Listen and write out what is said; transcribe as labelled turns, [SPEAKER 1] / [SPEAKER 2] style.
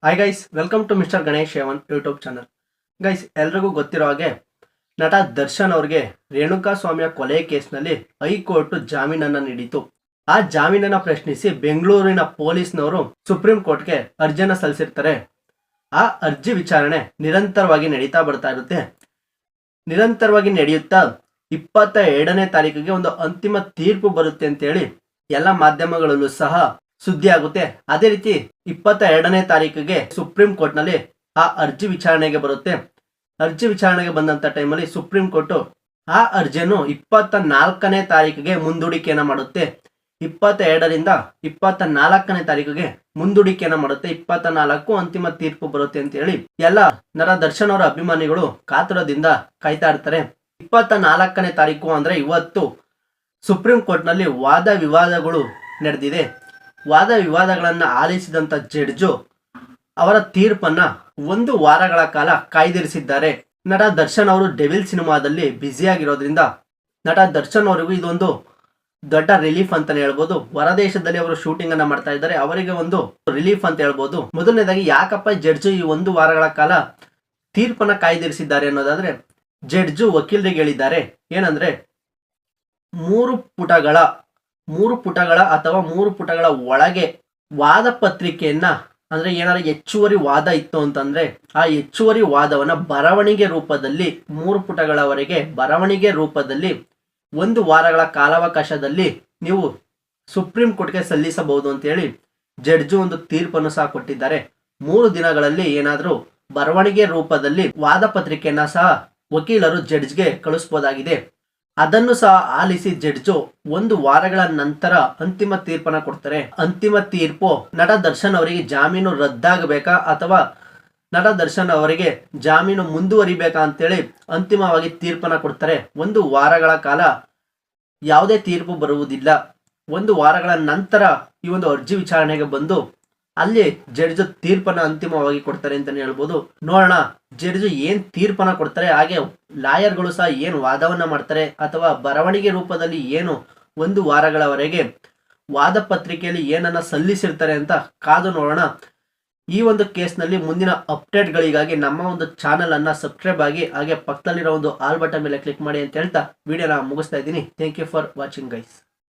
[SPEAKER 1] Hi guys, welcome to mister Ganesh ಏವನ್ YouTube channel. Guys, ಎಲ್ರಿಗೂ ಗೊತ್ತಿರೋ ಹಾಗೆ ನಟ ದರ್ಶನ್ ಅವ್ರಿಗೆ ರೇಣುಕಾ ಸ್ವಾಮಿಯ ಕೊಲೆ ಕೇಸ್ನಲ್ಲಿ ಹೈಕೋರ್ಟ್ ಜಾಮೀನನ್ನ ನೀಡಿತು. ಆ ಜಾಮೀನನ್ನ ಪ್ರಶ್ನಿಸಿ ಬೆಂಗಳೂರಿನ ಪೊಲೀಸ್ನವರು ಸುಪ್ರೀಂ ಕೋರ್ಟ್ಗೆ ಅರ್ಜಿಯನ್ನ ಸಲ್ಲಿಸಿರ್ತಾರೆ. ಆ ಅರ್ಜಿ ವಿಚಾರಣೆ ನಿರಂತರವಾಗಿ ನಡೀತಾ ಬರ್ತಾ ಇರುತ್ತೆ. ನಿರಂತರವಾಗಿ ನಡೆಯುತ್ತಾ 22ನೇ ತಾರೀಕಿಗೆ ಒಂದು ಅಂತಿಮ ತೀರ್ಪು ಬರುತ್ತೆ ಅಂತೇಳಿ ಎಲ್ಲ ಮಾಧ್ಯಮಗಳಲ್ಲೂ ಸಹ ಸುದ್ದಿ ಆಗುತ್ತೆ. ಅದೇ ರೀತಿ 22ನೇ ತಾರೀಕಿಗೆ ಸುಪ್ರೀಂ ಕೋರ್ಟ್ ನಲ್ಲಿ ಆ ಅರ್ಜಿ ವಿಚಾರಣೆಗೆ ಬರುತ್ತೆ. ಅರ್ಜಿ ವಿಚಾರಣೆಗೆ ಬಂದಂತ ಟೈಮಲ್ಲಿ ಸುಪ್ರೀಂ ಕೋರ್ಟ್ ಆ ಅರ್ಜಿಯನ್ನು 24ನೇ ತಾರೀಕಿಗೆ ಮುಂದೂಡಿಕೆಯನ್ನ ಮಾಡುತ್ತೆ. 22ರಿಂದ 24ನೇ ತಾರೀಕಿಗೆ ಮುಂದೂಡಿಕೆಯನ್ನ ಮಾಡುತ್ತೆ. 24 ಅಂತಿಮ ತೀರ್ಪು ಬರುತ್ತೆ ಅಂತ ಹೇಳಿ ಎಲ್ಲ ನಟ ದರ್ಶನ್ ಅವರ ಅಭಿಮಾನಿಗಳು ಕಾತುರದಿಂದ ಕಾಯ್ತಾ ಇರ್ತಾರೆ. 24ನೇ ತಾರೀಕು ಅಂದ್ರೆ ಇವತ್ತು ಸುಪ್ರೀಂ ಕೋರ್ಟ್ ನಲ್ಲಿ ವಾದ ವಿವಾದಗಳು ನಡೆದಿದೆ. ವಾದ ವಿವಾದಗಳನ್ನ ಆಲಿಸಿದಂತ ಜಡ್ಜು ಅವರ ತೀರ್ಪನ್ನ 1 ವಾರಗಳ ಕಾಲ ಕಾಯ್ದಿರಿಸಿದ್ದಾರೆ. ನಟ ದರ್ಶನ್ ಅವರು ಡೆವಿಲ್ ಸಿನಿಮಾದಲ್ಲಿ ಬ್ಯುಸಿಯಾಗಿರೋದ್ರಿಂದ ನಟ ದರ್ಶನ್ ಅವರಿಗೂ ಇದೊಂದು ದೊಡ್ಡ ರಿಲೀಫ್ ಅಂತಾನೆ ಹೇಳ್ಬೋದು. ಹೊರದೇಶದಲ್ಲಿ ಅವರು ಶೂಟಿಂಗ್ ಅನ್ನ ಮಾಡ್ತಾ ಇದ್ದಾರೆ, ಅವರಿಗೆ ಒಂದು ರಿಲೀಫ್ ಅಂತ ಹೇಳ್ಬೋದು. ಮೊದಲನೇದಾಗಿ ಯಾಕಪ್ಪ ಜಡ್ಜು ಈ 1 ವಾರಗಳ ಕಾಲ ತೀರ್ಪನ್ನ ಕಾಯ್ದಿರಿಸಿದ್ದಾರೆ ಅನ್ನೋದಾದ್ರೆ, ಜಡ್ಜು ವಕೀಲರಿಗೆ ಹೇಳಿದ್ದಾರೆ ಏನಂದ್ರೆ 3 ಪುಟಗಳ ಅಥವಾ 3 ಪುಟಗಳ ಒಳಗೆ ವಾದ ಪತ್ರಿಕೆಯನ್ನ, ಅಂದ್ರೆ ಏನಾದ್ರು ಹೆಚ್ಚುವರಿ ವಾದ ಇತ್ತು ಅಂತಂದ್ರೆ ಆ ಹೆಚ್ಚುವರಿ ವಾದವನ್ನ ಬರವಣಿಗೆ ರೂಪದಲ್ಲಿ 3 ಪುಟಗಳವರೆಗೆ ಬರವಣಿಗೆ ರೂಪದಲ್ಲಿ 1 ವಾರಗಳ ಕಾಲಾವಕಾಶದಲ್ಲಿ ನೀವು ಸುಪ್ರೀಂ ಕೋರ್ಟ್ಗೆ ಸಲ್ಲಿಸಬಹುದು ಅಂತ ಹೇಳಿ ಜಡ್ಜು ಒಂದು ತೀರ್ಪನ್ನು ಸಹ ಕೊಟ್ಟಿದ್ದಾರೆ. 3 ದಿನಗಳಲ್ಲಿ ಏನಾದ್ರೂ ಬರವಣಿಗೆ ರೂಪದಲ್ಲಿ ವಾದ ಪತ್ರಿಕೆಯನ್ನ ಸಹ ವಕೀಲರು ಜಡ್ಜ್ಗೆ ಕಳಿಸಬಹುದಾಗಿದೆ. ಅದನ್ನು ಸಹ ಆಲಿಸಿ ಜಡ್ಜು 1 ವಾರಗಳ ನಂತರ ಅಂತಿಮ ತೀರ್ಪನ್ನ ಕೊಡ್ತಾರೆ. ಅಂತಿಮ ತೀರ್ಪು ನಟ ದರ್ಶನ್ ಅವರಿಗೆ ಜಾಮೀನು ರದ್ದಾಗಬೇಕಾ ಅಥವಾ ನಟ ದರ್ಶನ್ ಅವರಿಗೆ ಜಾಮೀನು ಮುಂದುವರಿಬೇಕಾ ಅಂತೇಳಿ ಅಂತಿಮವಾಗಿ ತೀರ್ಪನ್ನ ಕೊಡ್ತಾರೆ. 1 ವಾರಗಳ ಕಾಲ ಯಾವುದೇ ತೀರ್ಪು ಬರುವುದಿಲ್ಲ. 1 ವಾರಗಳ ನಂತರ ಈ ಒಂದು ಅರ್ಜಿ ವಿಚಾರಣೆಗೆ ಬಂದು ಅಲ್ಲಿ ಜಡ್ಜ್ ತೀರ್ಪನ್ನ ಅಂತಿಮವಾಗಿ ಕೊಡ್ತಾರೆ ಅಂತಾನೆ ಹೇಳ್ಬೋದು. ನೋಡೋಣ ಜಡ್ಜ್ ಏನ್ ತೀರ್ಪನ್ನ ಕೊಡ್ತಾರೆ, ಹಾಗೆ ಲಾಯರ್ಗಳು ಸಹ ಏನ್ ವಾದವನ್ನ ಮಾಡ್ತಾರೆ, ಅಥವಾ ಬರವಣಿಗೆ ರೂಪದಲ್ಲಿ ಏನು 1 ವಾರಗಳವರೆಗೆ ವಾದ ಪತ್ರಿಕೆಯಲ್ಲಿ ಏನನ್ನ ಸಲ್ಲಿಸಿರ್ತಾರೆ ಅಂತ ಕಾದು ನೋಡೋಣ. ಈ ಒಂದು ಕೇಸ್ನಲ್ಲಿ ಮುಂದಿನ ಅಪ್ಡೇಟ್ಗಳಿಗಾಗಿ ನಮ್ಮ ಒಂದು ಚಾನಲ್ ಅನ್ನ ಸಬ್ಸ್ಕ್ರೈಬ್ ಆಗಿ ಹಾಗೆ ಪಕ್ಕದಲ್ಲಿರೋ ಒಂದು ಆಲ್ ಬಟನ್ ಮೇಲೆ ಕ್ಲಿಕ್ ಮಾಡಿ ಅಂತ ಹೇಳ್ತಾ ವಿಡಿಯೋನ ಮುಗಿಸ್ತಾ ಇದ್ದೀನಿ. Thank you for watching guys.